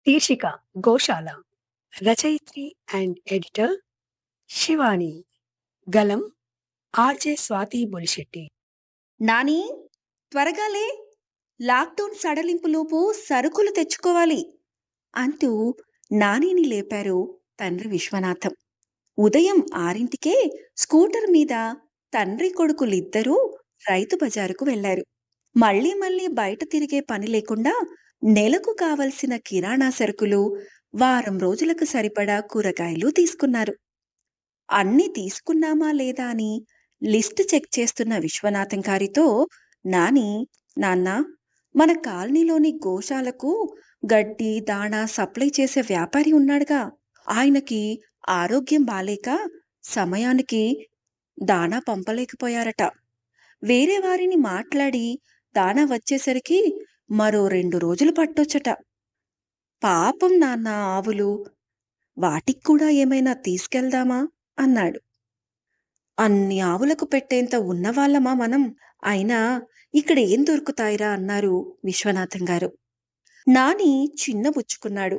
శీర్షిక గోశాల. రచయిత్రి and editor Shivani. గలం ఆర్జే స్వాతి బొలిశెట్టి. నాని, త్వరగా లే! లాక్డౌన్ సడలింపులోపు సరుకులు తెచ్చుకోవాలి అంటూ నానిని లేపారు తండ్రి విశ్వనాథం. ఉదయం 6కే స్కూటర్ మీద తండ్రి కొడుకులిద్దరూ రైతు బజారుకు వెళ్లారు. మళ్ళీ మళ్ళీ బయట తిరిగే పని లేకుండా నెలకు కావలసిన కిరాణా సరుకులు, వారం రోజులకు సరిపడా కూరగాయలు తీసుకున్నారు. అన్నీ తీసుకున్నామా లేదా అని లిస్ట్ చెక్ చేస్తున్న విశ్వనాథం గారితో నాని, నాన్నా, మన కాలనీలోని గోశాలకు గడ్డి దాణా సప్లై చేసే వ్యాపారి ఉన్నాడుగా, ఆయనకి ఆరోగ్యం బాలేక సమయానికి దాణా పంపలేకపోయారట. వేరే వారిని మాట్లాడి దాణా వచ్చేసరికి మరో 2 రోజులు పట్టొచ్చట. పాపం నాన్న, ఆవులు, వాటికి కూడా ఏమైనా తీసుకెళ్దామా అన్నాడు. అన్ని ఆవులకు పెట్టేంత ఉన్నవాళ్ళమా మనం? అయినా ఇక్కడ ఏం దొరుకుతాయిరా అన్నారు విశ్వనాథం గారు. నాని చిన్నబుచ్చుకున్నాడు.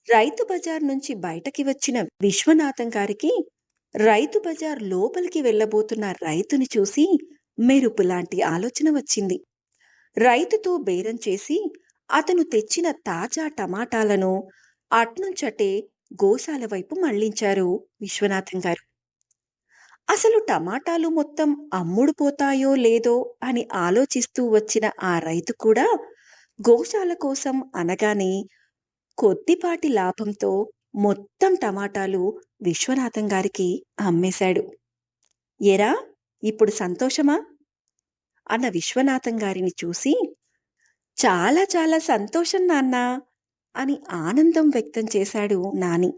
రైతు బజార్ నుంచి బయటకి వచ్చిన విశ్వనాథం గారికి రైతు బజార్ లోపలికి వెళ్ళబోతున్న రైతుని చూసి మెరుపులాంటి ఆలోచన వచ్చింది. రైతుతో బేరం చేసి అతను తెచ్చిన తాజా టమాటాలను అట్నుంచటే గోశాల వైపు మళ్లించారు విశ్వనాథం గారు. అసలు టమాటాలు మొత్తం అమ్ముడు పోతాయో లేదో అని ఆలోచిస్తూ వచ్చిన ఆ రైతు కూడా గోశాల కోసం అనగానే కొద్దిపాటి లాభంతో మొత్తం టమాటాలు విశ్వనాథం గారికి అమ్మేశాడు. ఎరా, ఇప్పుడు సంతోషమా అన్న విశ్వనాథం గారిని చూసి, చాలా చాలా సంతోషం నాన్నా అని ఆనందం వ్యక్తం చేశాడు నాని.